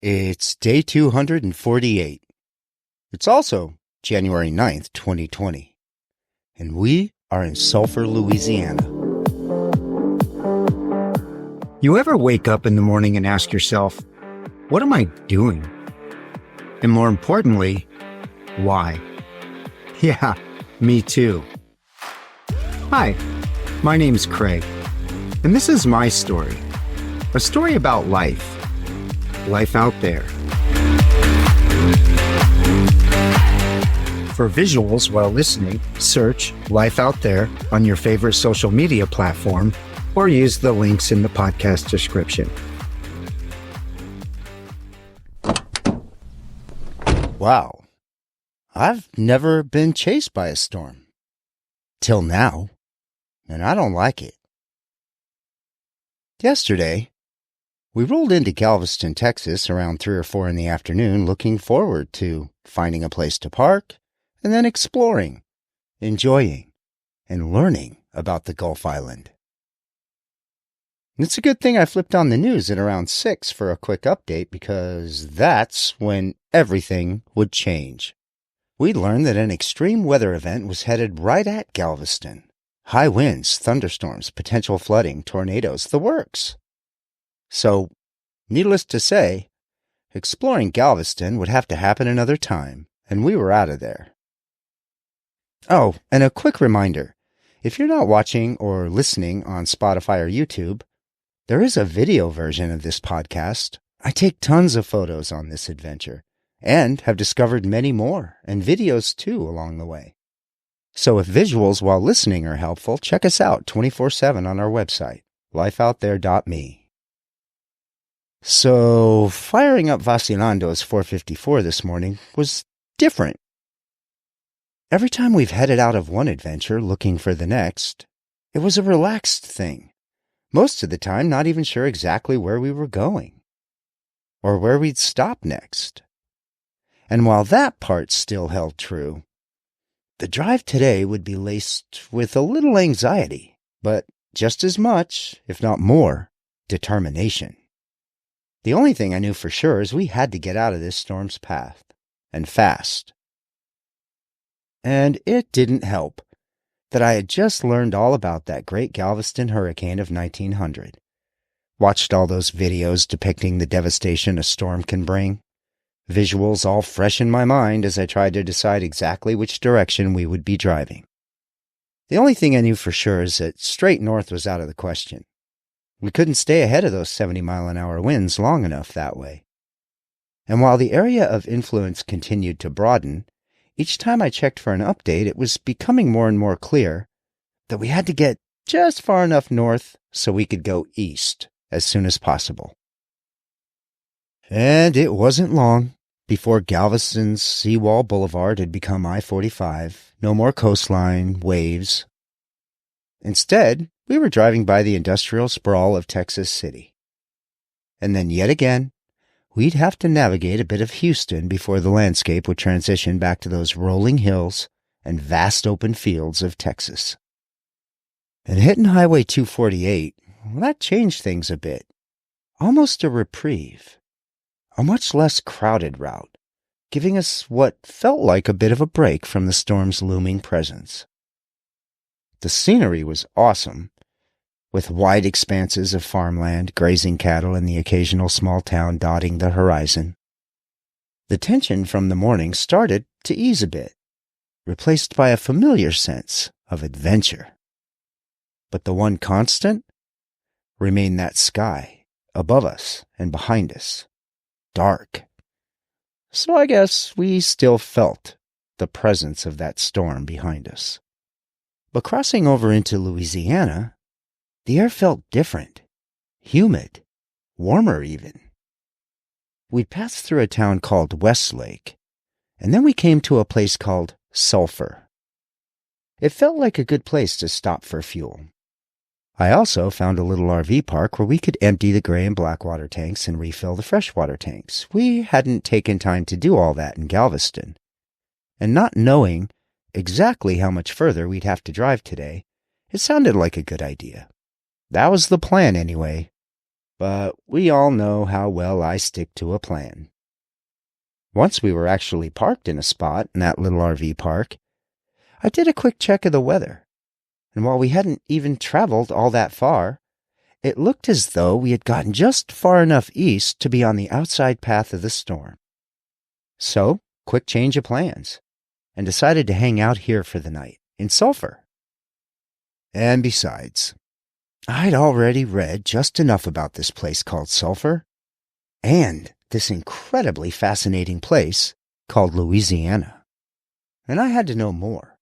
It's day 248. It's also January 9th, 2020. And we are in Sulphur, Louisiana. You ever wake up in the morning and ask yourself, what am I doing? And more importantly, why? Yeah, me too. Hi, my name's Craig, and this is my story. A story about life out there. For visuals while listening, search Life Out There on your favorite social media platform or use the links in the podcast description. Wow. I've never been chased by a storm. Till now. And I don't like it. Yesterday, we rolled into Galveston, Texas around 3 or 4 in the afternoon, looking forward to finding a place to park and then exploring, enjoying, and learning about the Gulf Island. It's a good thing I flipped on the news at around 6 for a quick update because that's when everything would change. We'd learned that an extreme weather event was headed right at Galveston. High winds, thunderstorms, potential flooding, tornadoes, the works. So, needless to say, exploring Galveston would have to happen another time, and we were out of there. Oh, and a quick reminder, if you're not watching or listening on Spotify or YouTube, there is a video version of this podcast. I take tons of photos on this adventure, and have discovered many more, and videos too along the way. So if visuals while listening are helpful, check us out 24/7 on our website, lifeoutthere.me. So, firing up Vacilando's 454 this morning was different. Every time we've headed out of one adventure looking for the next, it was a relaxed thing. Most of the time, not even sure exactly where we were going, or where we'd stop next. And while that part still held true, the drive today would be laced with a little anxiety, but just as much, if not more, determination. The only thing I knew for sure is we had to get out of this storm's path, and fast. And it didn't help that I had just learned all about that great Galveston hurricane of 1900. Watched all those videos depicting the devastation a storm can bring. Visuals all fresh in my mind as I tried to decide exactly which direction we would be driving. The only thing I knew for sure is that straight north was out of the question. We couldn't stay ahead of those 70-mile-an-hour winds long enough that way. And while the area of influence continued to broaden, each time I checked for an update, it was becoming more and more clear that we had to get just far enough north so we could go east as soon as possible. And it wasn't long before Galveston's Seawall Boulevard had become I-45, no more coastline, waves. Instead, we were driving by the industrial sprawl of Texas City. And then yet again, we'd have to navigate a bit of Houston before the landscape would transition back to those rolling hills and vast open fields of Texas. And hitting Highway 248, that changed things a bit. Almost a reprieve. A much less crowded route, giving us what felt like a bit of a break from the storm's looming presence. The scenery was awesome, with wide expanses of farmland, grazing cattle, and the occasional small town dotting the horizon. The tension from the morning started to ease a bit, replaced by a familiar sense of adventure. But the one constant remained that sky above us and behind us, dark. So I guess we still felt the presence of that storm behind us. But crossing over into Louisiana, the air felt different, humid, warmer even. We'd passed through a town called Westlake, and then we came to a place called Sulphur. It felt like a good place to stop for fuel. I also found a little RV park where we could empty the gray and black water tanks and refill the freshwater tanks. We hadn't taken time to do all that in Galveston. And not knowing exactly how much further we'd have to drive today, it sounded like a good idea. That was the plan anyway. but we all know how well I stick to a plan. Once we were actually parked in a spot in that little RV park, I did a quick check of the weather, and while we hadn't even traveled all that far, it looked as though we had gotten just far enough east to be on the outside path of the storm. So, quick change of plans, and decided to hang out here for the night, in Sulphur. And besides, I'd already read just enough about this place called Sulphur, and this incredibly fascinating place called Louisiana. And I had to know more.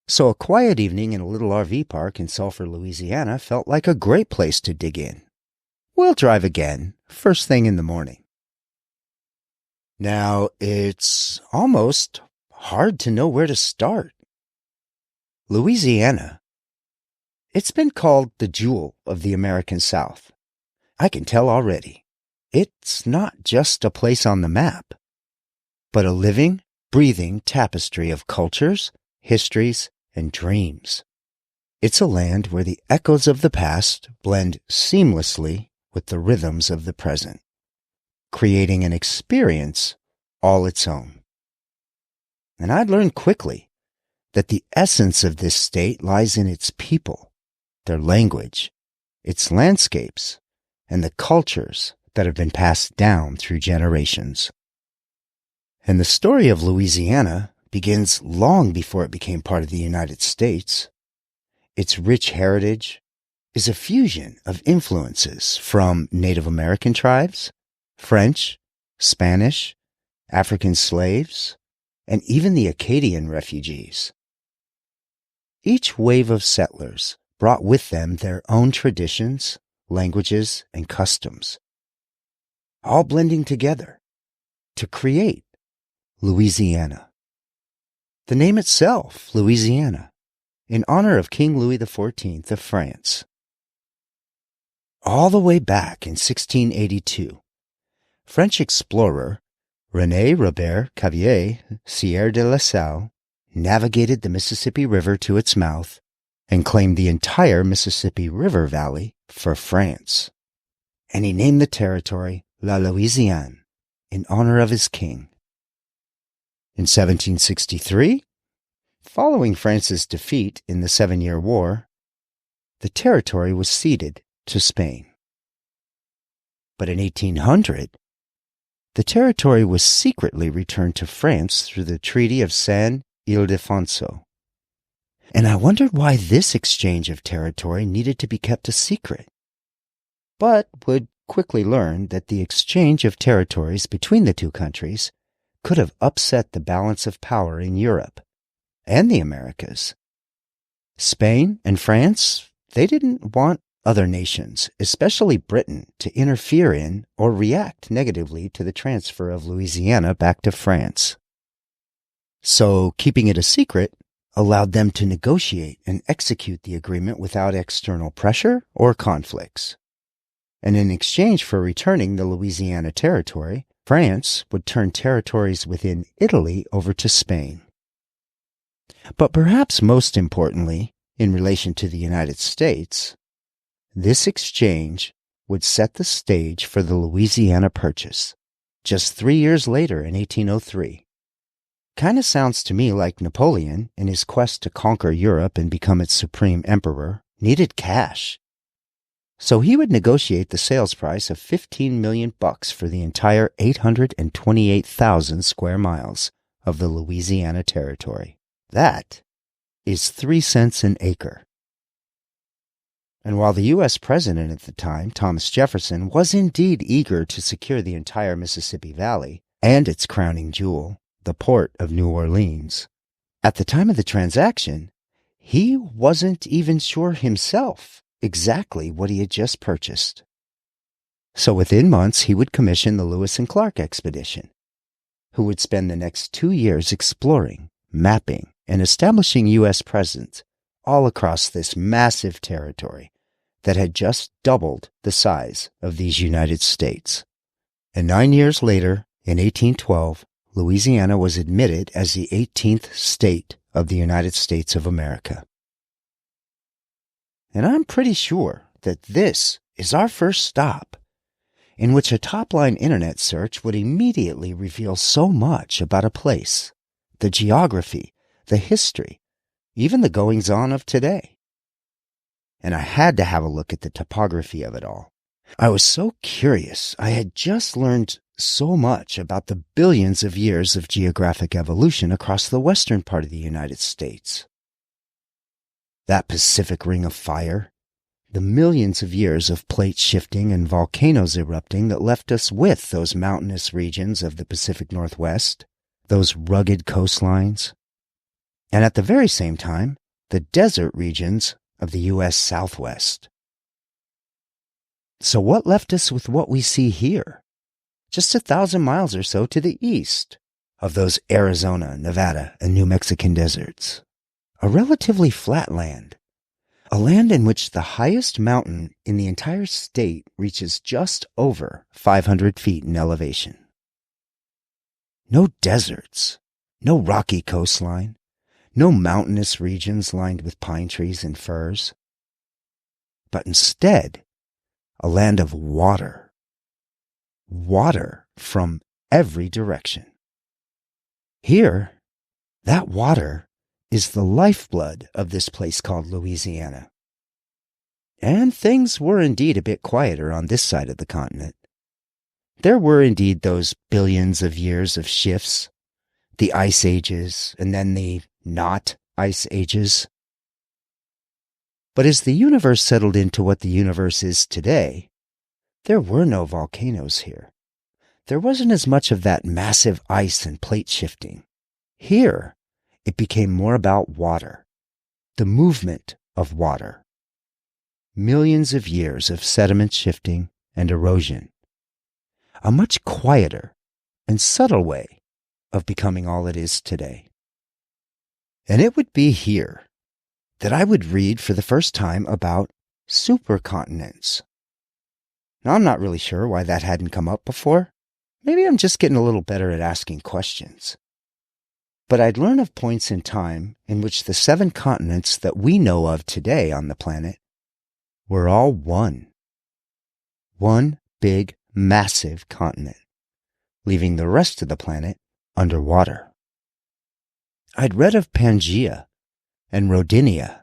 So a quiet evening in a little RV park in Sulphur, Louisiana felt like a great place to dig in. We'll drive again, first thing in the morning. Now, it's almost hard to know where to start. Louisiana. It's been called the jewel of the American South. I can tell already. It's not just a place on the map, but a living, breathing tapestry of cultures, histories, and dreams. It's a land where the echoes of the past blend seamlessly with the rhythms of the present, creating an experience all its own. And I'd learned quickly that the essence of this state lies in its people, their language, its landscapes, and the cultures that have been passed down through generations. And the story of Louisiana begins long before it became part of the United States. Its rich heritage is a fusion of influences from Native American tribes, French, Spanish, African slaves, and even the Acadian refugees. Each wave of settlers brought with them their own traditions, languages, and customs, all blending together to create Louisiana. The name itself, Louisiana, in honor of King Louis XIV of France. All the way back in 1682, French explorer René Robert Cavier Sieur de la Salle navigated the Mississippi River to its mouth and claimed the entire Mississippi River Valley for France. And he named the territory La Louisiane in honor of his king. In 1763, following France's defeat in the 7-Year War, the territory was ceded to Spain. But in 1800, the territory was secretly returned to France through the Treaty of San Ildefonso. And I wondered why this exchange of territory needed to be kept a secret, but would quickly learn that the exchange of territories between the two countries could have upset the balance of power in Europe and the Americas. Spain and France, they didn't want other nations, especially Britain, to interfere in or react negatively to the transfer of Louisiana back to France. So keeping it a secret allowed them to negotiate and execute the agreement without external pressure or conflicts. And in exchange for returning the Louisiana territory, France would turn territories within Italy over to Spain. But perhaps most importantly, in relation to the United States, this exchange would set the stage for the Louisiana Purchase, just 3 years later in 1803. Kinda sounds to me like Napoleon, in his quest to conquer Europe and become its supreme emperor, needed cash. So he would negotiate the sales price of $15 million for the entire 828,000 square miles of the Louisiana Territory. That is 3 cents an acre. And while the U.S. president at the time, Thomas Jefferson, was indeed eager to secure the entire Mississippi Valley and its crowning jewel, the port of New Orleans, at the time of the transaction, he wasn't even sure himself exactly what he had just purchased. So within months, he would commission the Lewis and Clark expedition, who would spend the next 2 years exploring, mapping, and establishing U.S. presence all across this massive territory that had just doubled the size of these United States. And 9 years later, in 1812, Louisiana was admitted as the 18th state of the United States of America. And I'm pretty sure that this is our first stop, in which a top-line internet search would immediately reveal so much about a place, the geography, the history, even the goings-on of today. And I had to have a look at the topography of it all. I was so curious. I had just learned so much about the billions of years of geographic evolution across the western part of the United States. That Pacific Ring of Fire, the millions of years of plate shifting and volcanoes erupting that left us with those mountainous regions of the Pacific Northwest, those rugged coastlines, and at the very same time, the desert regions of the U.S. Southwest. So what left us with what we see here, just 1,000 miles or so to the east of those Arizona, Nevada, and New Mexican deserts? A relatively flat land, a land in which the highest mountain in the entire state reaches just over 500 feet in elevation. No deserts, no rocky coastline, no mountainous regions lined with pine trees and firs, but instead, a land of water. Water from every direction. Here, that water is the lifeblood of this place called Louisiana. And things were indeed a bit quieter on this side of the continent. There were indeed those billions of years of shifts, the ice ages, and then the not ice ages. But as the universe settled into what the universe is today, there were no volcanoes here. There wasn't as much of that massive ice and plate shifting. Here, it became more about water, the movement of water. Millions of years of sediment shifting and erosion. A much quieter and subtle way of becoming all it is today. And it would be here that I would read for the first time about supercontinents. Now, I'm not really sure why that hadn't come up before. Maybe I'm just getting a little better at asking questions. But I'd learn of points in time in which the 7 continents that we know of today on the planet were all one. One big, massive continent, leaving the rest of the planet underwater. I'd read of Pangaea and Rodinia,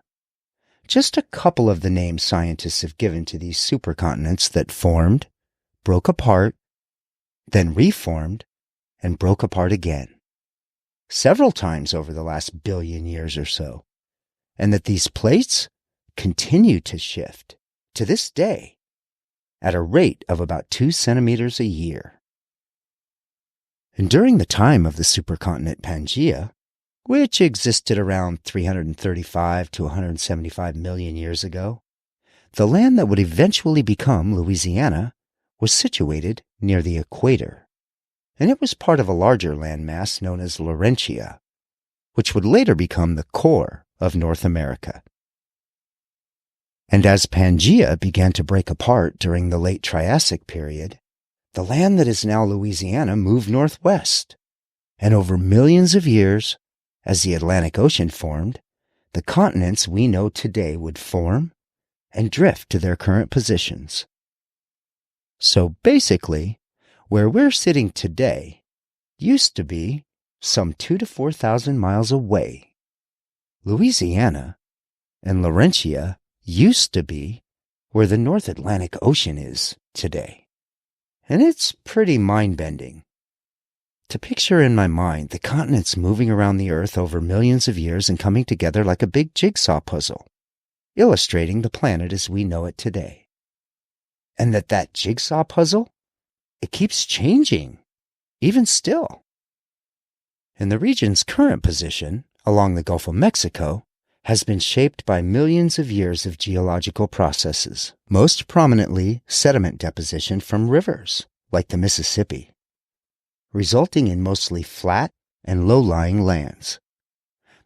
just a couple of the names scientists have given to these supercontinents that formed, broke apart, then reformed, and broke apart again, several times over the last billion years or so, and that these plates continue to shift to this day at a rate of about 2 centimeters a year. And during the time of the supercontinent Pangaea, which existed around 335 to 175 million years ago, the land that would eventually become Louisiana was situated near the equator, and it was part of a larger landmass known as Laurentia, which would later become the core of North America. And as Pangaea began to break apart during the late Triassic period, the land that is now Louisiana moved northwest, and over millions of years, as the Atlantic Ocean formed, the continents we know today would form and drift to their current positions. So basically, where we're sitting today used to be some 2,000 to 4,000 miles away. Louisiana and Laurentia used to be where the North Atlantic Ocean is today. And it's pretty mind-bending to picture in my mind the continents moving around the Earth over millions of years and coming together like a big jigsaw puzzle, illustrating the planet as we know it today. And that jigsaw puzzle, it keeps changing, even still. And the region's current position, along the Gulf of Mexico, has been shaped by millions of years of geological processes, most prominently sediment deposition from rivers, like the Mississippi, resulting in mostly flat and low-lying lands.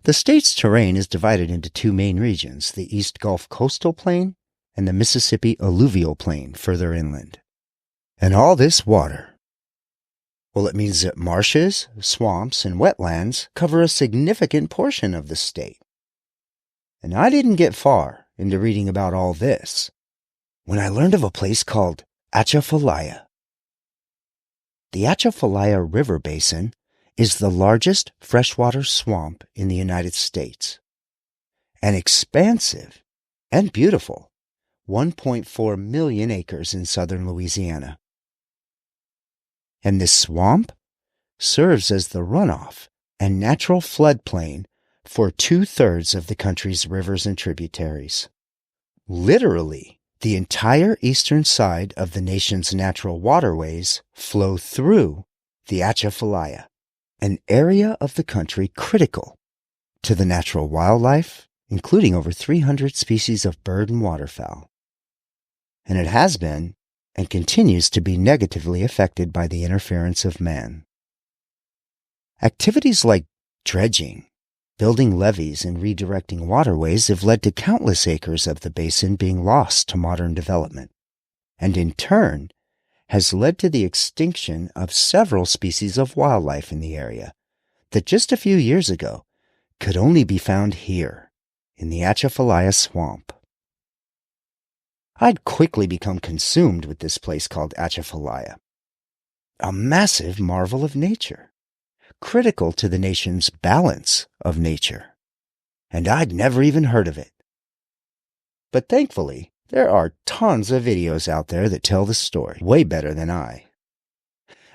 The state's terrain is divided into 2 main regions, the East Gulf Coastal Plain and the Mississippi Alluvial Plain further inland. And all this water, well, it means that marshes, swamps, and wetlands cover a significant portion of the state. And I didn't get far into reading about all this when I learned of a place called Atchafalaya. The Atchafalaya River Basin is the largest freshwater swamp in the United States. An expansive and beautiful 1.4 million acres in southern Louisiana. And this swamp serves as the runoff and natural floodplain for 2/3 of the country's rivers and tributaries. Literally, the entire eastern side of the nation's natural waterways flow through the Atchafalaya, an area of the country critical to the natural wildlife, including over 300 species of bird and waterfowl. And it has been and continues to be negatively affected by the interference of man. Activities like dredging, building levees, and redirecting waterways have led to countless acres of the basin being lost to modern development, and in turn has led to the extinction of several species of wildlife in the area that just a few years ago could only be found here in the Atchafalaya Swamp. I'd quickly become consumed with this place called Atchafalaya, a massive marvel of nature, critical to the nation's balance of nature, and I'd never even heard of it. But thankfully, there are tons of videos out there that tell the story way better than I.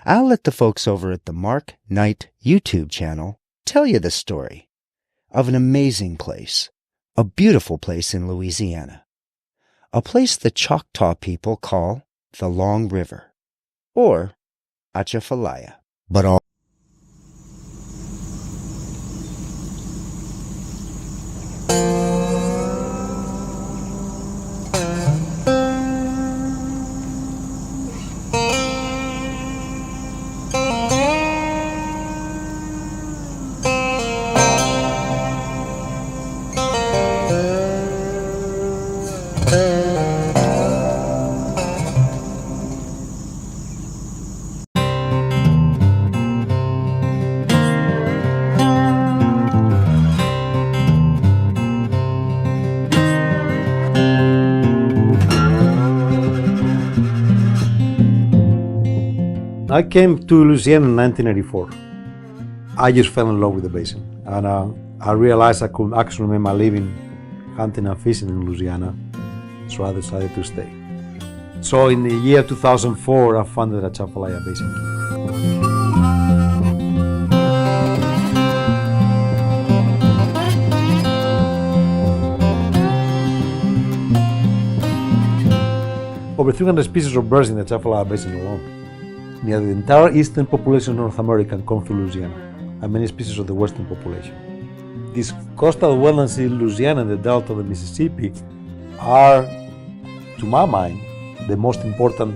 I'll let the folks over at the Mark Knight YouTube channel tell you the story of an amazing place, a beautiful place in Louisiana, a place the Choctaw people call the Long River, or Atchafalaya. But all I came to Louisiana in 1984. I just fell in love with the basin, and I realized I could actually make my living hunting and fishing in Louisiana, so I decided to stay. So in the year 2004, I founded the Atchafalaya Basin. Over 300 species of birds in the Atchafalaya Basin alone. Nearly the entire eastern population of North America come through Louisiana, and many species of the western population. These coastal wetlands in Louisiana and the delta of the Mississippi are, to my mind, the most important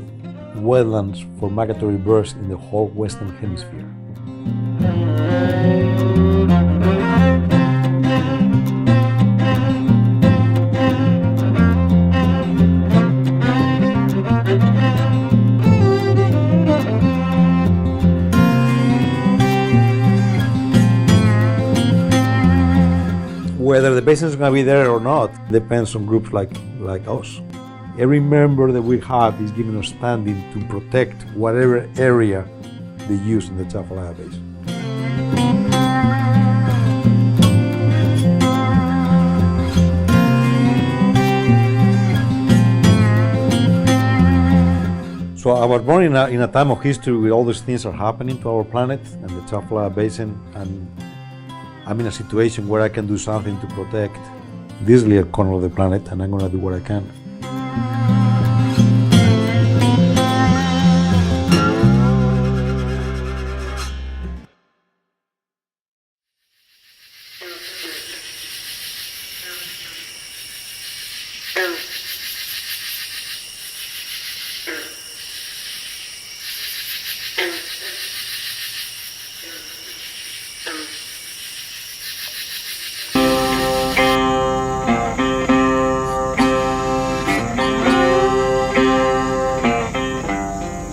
wetlands for migratory birds in the whole Western Hemisphere. Whether the basin is going to be there or not depends on groups like us. Every member that we have is giving us standing to protect whatever area they use in the Atchafalaya Basin. So I was born in a time of history where all these things are happening to our planet and the Sulphur Basin, and I'm in a situation where I can do something to protect this little corner of the planet, and I'm going to do what I can.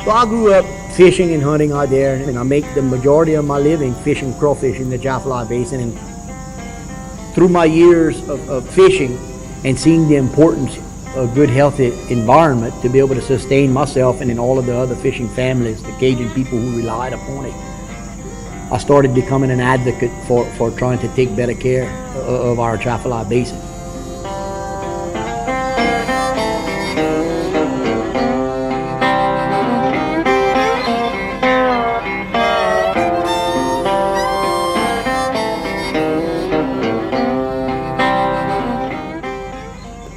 So I grew up fishing and hunting out there, and I make the majority of my living fishing crawfish in the Atchafalaya Basin. And through my years of fishing and seeing the importance a good, healthy environment to be able to sustain myself and then all of the other fishing families, the Cajun people who relied upon it. I started becoming an advocate for trying to take better care of our Atchafalaya Basin.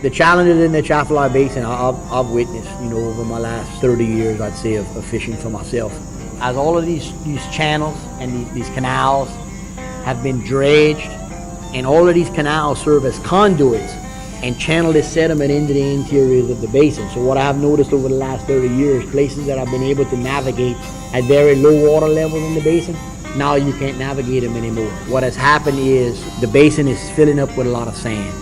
The challenges in the Atchafalaya Basin I've witnessed, over my last 30 years, I'd say, of fishing for myself. As all of these channels and these canals have been dredged, and all of these canals serve as conduits and channel this sediment into the interiors of the basin. So what I've noticed over the last 30 years, places that I've been able to navigate at very low water levels in the basin, now you can't navigate them anymore. What has happened is the basin is filling up with a lot of sand.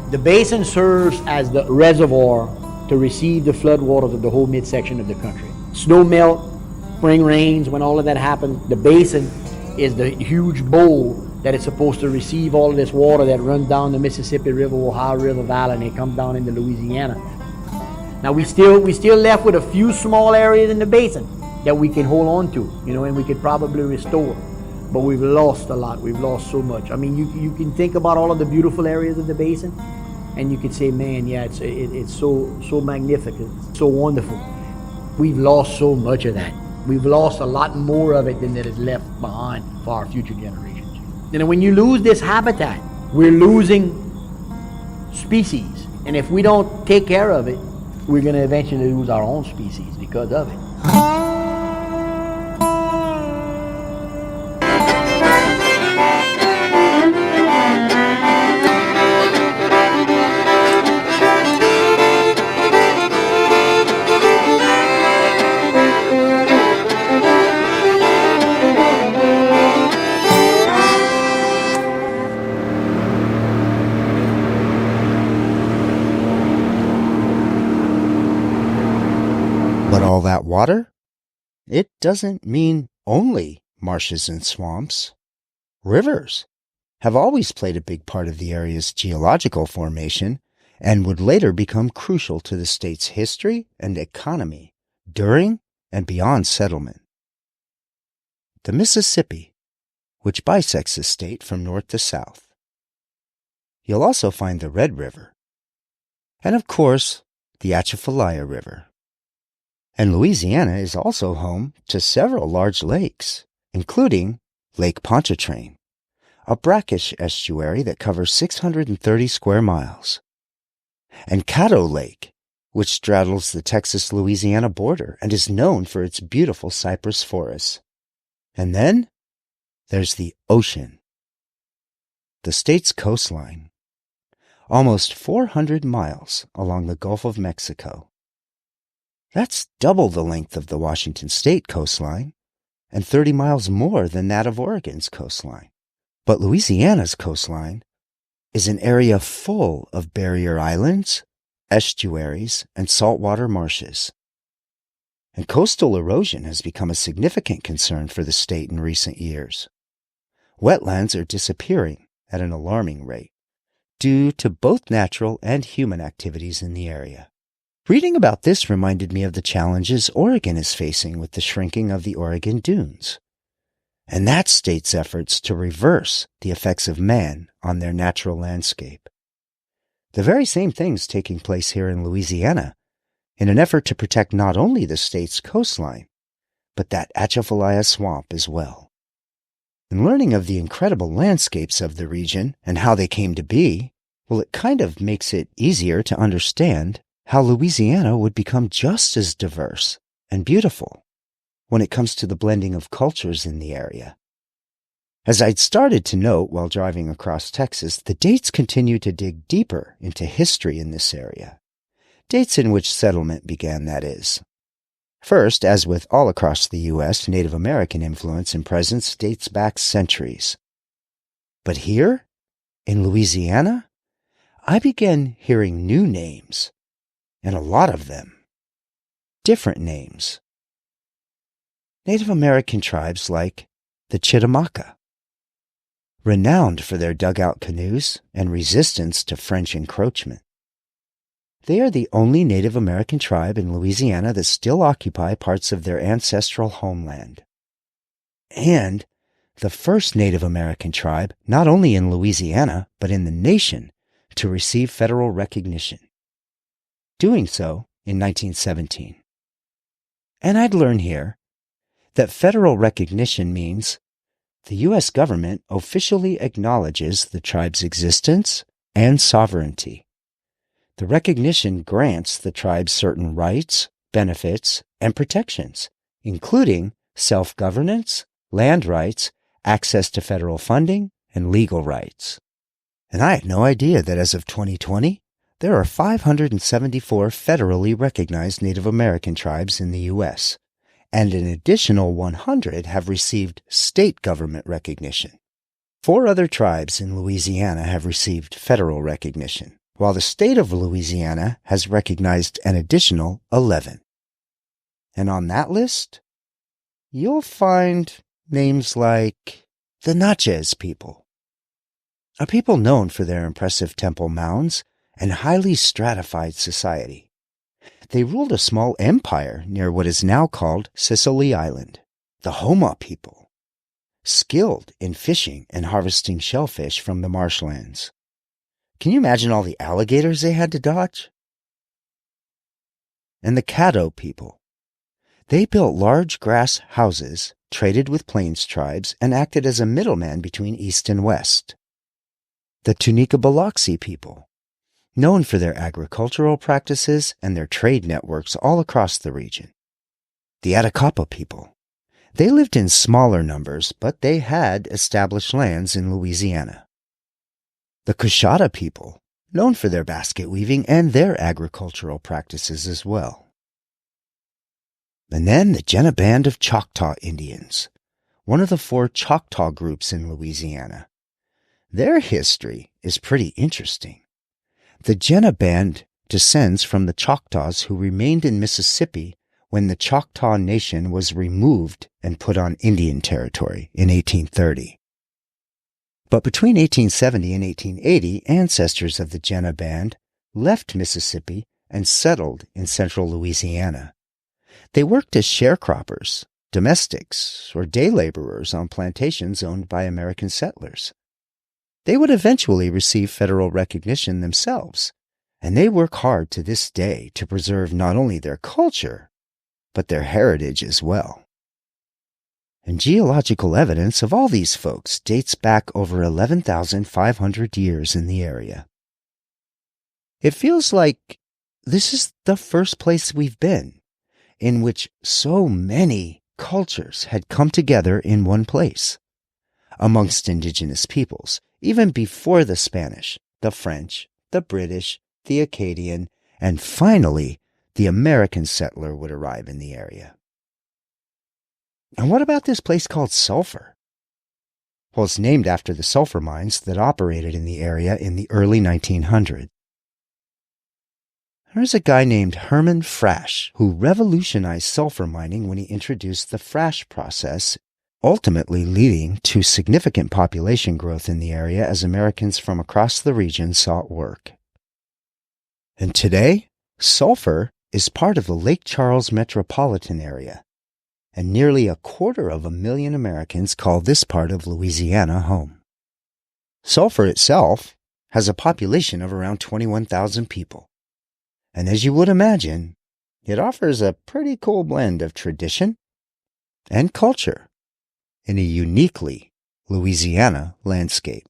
The basin serves as the reservoir to receive the floodwaters of the whole midsection of the country. Snow melt, spring rains, when all of that happens, the basin is the huge bowl that is supposed to receive all of this water that runs down the Mississippi River, Ohio River Valley, and it comes down into Louisiana. Now we still left with a few small areas in the basin that we can hold on to, and we could probably restore. But we've lost a lot. We've lost so much. I mean, you can think about all of the beautiful areas of the basin, and you could say, man, yeah, it's so magnificent, so wonderful. We've lost so much of that. We've lost a lot more of it than that is left behind for our future generations. And when you lose this habitat, we're losing species. And if we don't take care of it, we're going to eventually lose our own species because of it. But all that water? It doesn't mean only marshes and swamps. Rivers have always played a big part of the area's geological formation and would later become crucial to the state's history and economy during and beyond settlement. The Mississippi, which bisects the state from north to south. You'll also find the Red River, and of course, the Atchafalaya River. And Louisiana is also home to several large lakes, including Lake Pontchartrain, a brackish estuary that covers 630 square miles, and Caddo Lake, which straddles the Texas-Louisiana border and is known for its beautiful cypress forests. And then there's the ocean, the state's coastline, almost 400 miles along the Gulf of Mexico. That's double the length of the Washington state coastline and 30 miles more than that of Oregon's coastline. But Louisiana's coastline is an area full of barrier islands, estuaries, and saltwater marshes. And coastal erosion has become a significant concern for the state in recent years. Wetlands are disappearing at an alarming rate due to both natural and human activities in the area. Reading about this reminded me of the challenges Oregon is facing with the shrinking of the Oregon dunes, and that state's efforts to reverse the effects of man on their natural landscape. The very same things taking place here in Louisiana in an effort to protect not only the state's coastline, but that Atchafalaya swamp as well. In learning of the incredible landscapes of the region and how they came to be, well, it kind of makes it easier to understand how Louisiana would become just as diverse and beautiful when it comes to the blending of cultures in the area. As I'd started to note while driving across Texas, the dates continue to dig deeper into history in this area. Dates in which settlement began, that is. First, as with all across the U.S., Native American influence and presence dates back centuries. But here, in Louisiana, I began hearing new names, and a lot of them. Different names. Native American tribes like the Chitimacha, renowned for their dugout canoes and resistance to French encroachment. They are the only Native American tribe in Louisiana that still occupy parts of their ancestral homeland. And the first Native American tribe, not only in Louisiana, but in the nation, to receive federal recognition. Doing so in 1917. And I'd learn here that federal recognition means the U.S. government officially acknowledges the tribe's existence and sovereignty. The recognition grants the tribe certain rights, benefits, and protections, including self-governance, land rights, access to federal funding, and legal rights. And I had no idea that as of 2020, there are 574 federally recognized Native American tribes in the U.S., and an additional 100 have received state government recognition. 4 other tribes in Louisiana have received federal recognition, while the state of Louisiana has recognized an additional 11. And on that list, you'll find names like the Natchez people, a people known for their impressive temple mounds and highly stratified society. They ruled a small empire near what is now called Sicily Island. The Homa people, skilled in fishing and harvesting shellfish from the marshlands. Can you imagine all the alligators they had to dodge? And the Caddo people. They built large grass houses, traded with Plains tribes, and acted as a middleman between East and West. The Tunica-Biloxi people, known for their agricultural practices and their trade networks all across the region. The Attakaapa people. They lived in smaller numbers, but they had established lands in Louisiana. The Coushatta people, known for their basket weaving and their agricultural practices as well. And then the Jenna Band of Choctaw Indians, one of the 4 Choctaw groups in Louisiana. Their history is pretty interesting. The Jenna Band descends from the Choctaws who remained in Mississippi when the Choctaw Nation was removed and put on Indian territory in 1830. But between 1870 and 1880, ancestors of the Jenna Band left Mississippi and settled in central Louisiana. They worked as sharecroppers, domestics, or day laborers on plantations owned by American settlers. They would eventually receive federal recognition themselves, and they work hard to this day to preserve not only their culture, but their heritage as well. And geological evidence of all these folks dates back over 11,500 years in the area. It feels like this is the first place we've been in which so many cultures had come together in one place amongst indigenous peoples, even before the Spanish, the French, the British, the Acadian, and finally, the American settler would arrive in the area. And what about this place called Sulphur? Well, it's named after the sulfur mines that operated in the area in the early 1900s. There's a guy named Herman Frasch who revolutionized sulfur mining when he introduced the Frasch process, ultimately leading to significant population growth in the area as Americans from across the region sought work. And today, Sulphur is part of the Lake Charles metropolitan area, and nearly 250,000 Americans call this part of Louisiana home. Sulphur itself has a population of around 21,000 people, and as you would imagine, it offers a pretty cool blend of tradition and culture in a uniquely Louisiana landscape.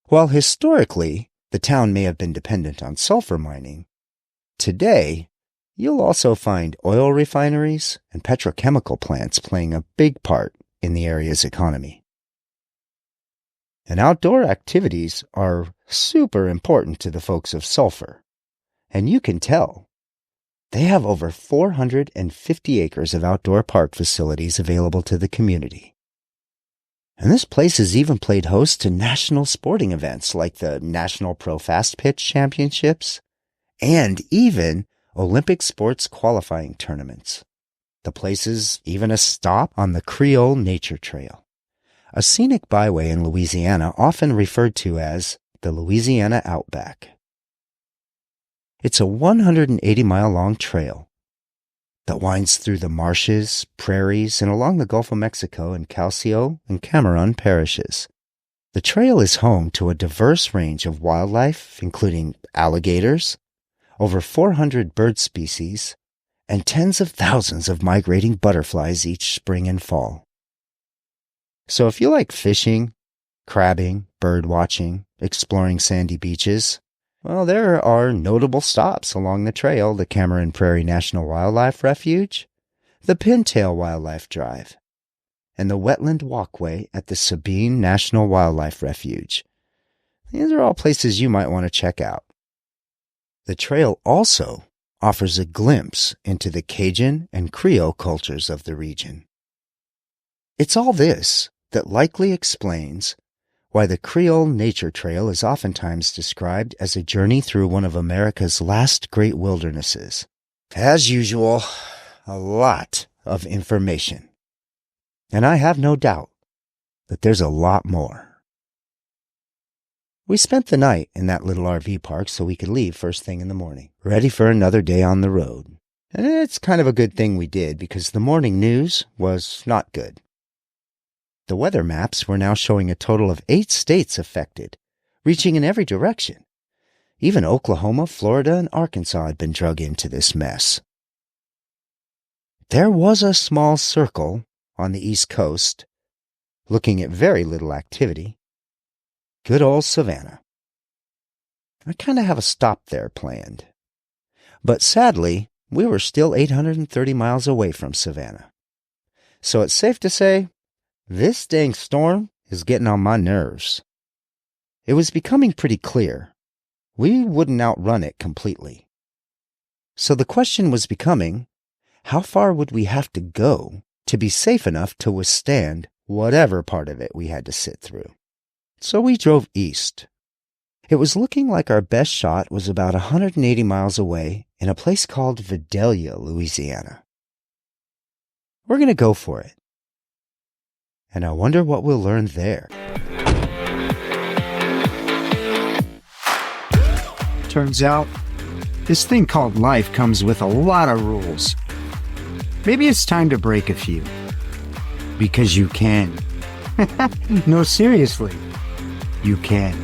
While historically the town may have been dependent on sulfur mining, today you'll also find oil refineries and petrochemical plants playing a big part in the area's economy. And outdoor activities are super important to the folks of Sulphur, and you can tell They have over 450 acres of outdoor park facilities available to the community. And this place has even played host to national sporting events like the National Pro Fast Pitch Championships and even Olympic sports qualifying tournaments. The place is even a stop on the Creole Nature Trail, a scenic byway in Louisiana often referred to as the Louisiana Outback. It's a 180-mile-long trail that winds through the marshes, prairies, and along the Gulf of Mexico in Calcio and Cameron parishes. The trail is home to a diverse range of wildlife, including alligators, over 400 bird species, and tens of thousands of migrating butterflies each spring and fall. So if you like fishing, crabbing, bird watching, exploring sandy beaches, well, there are notable stops along the trail: the Cameron Prairie National Wildlife Refuge, the Pintail Wildlife Drive, and the Wetland Walkway at the Sabine National Wildlife Refuge. These are all places you might want to check out. The trail also offers a glimpse into the Cajun and Creole cultures of the region. It's all this that likely explains why the Creole Nature Trail is oftentimes described as a journey through one of America's last great wildernesses. As usual, a lot of information. And I have no doubt that there's a lot more. We spent the night in that little RV park so we could leave first thing in the morning, ready for another day on the road. And it's kind of a good thing we did, because the morning news was not good. The weather maps were now showing a total of 8 states affected, reaching in every direction. Even Oklahoma, Florida, and Arkansas had been drug into this mess. There was a small circle on the East Coast, looking at very little activity. Good old Savannah. I kind of have a stop there planned. But sadly, we were still 830 miles away from Savannah. So it's safe to say, this dang storm is getting on my nerves. It was becoming pretty clear we wouldn't outrun it completely. So the question was becoming, how far would we have to go to be safe enough to withstand whatever part of it we had to sit through? So we drove east. It was looking like our best shot was about 180 miles away in a place called Vidalia, Louisiana. We're going to go for it. And I wonder what we'll learn there. Turns out, this thing called life comes with a lot of rules. Maybe it's time to break a few. Because you can. No, seriously, you can.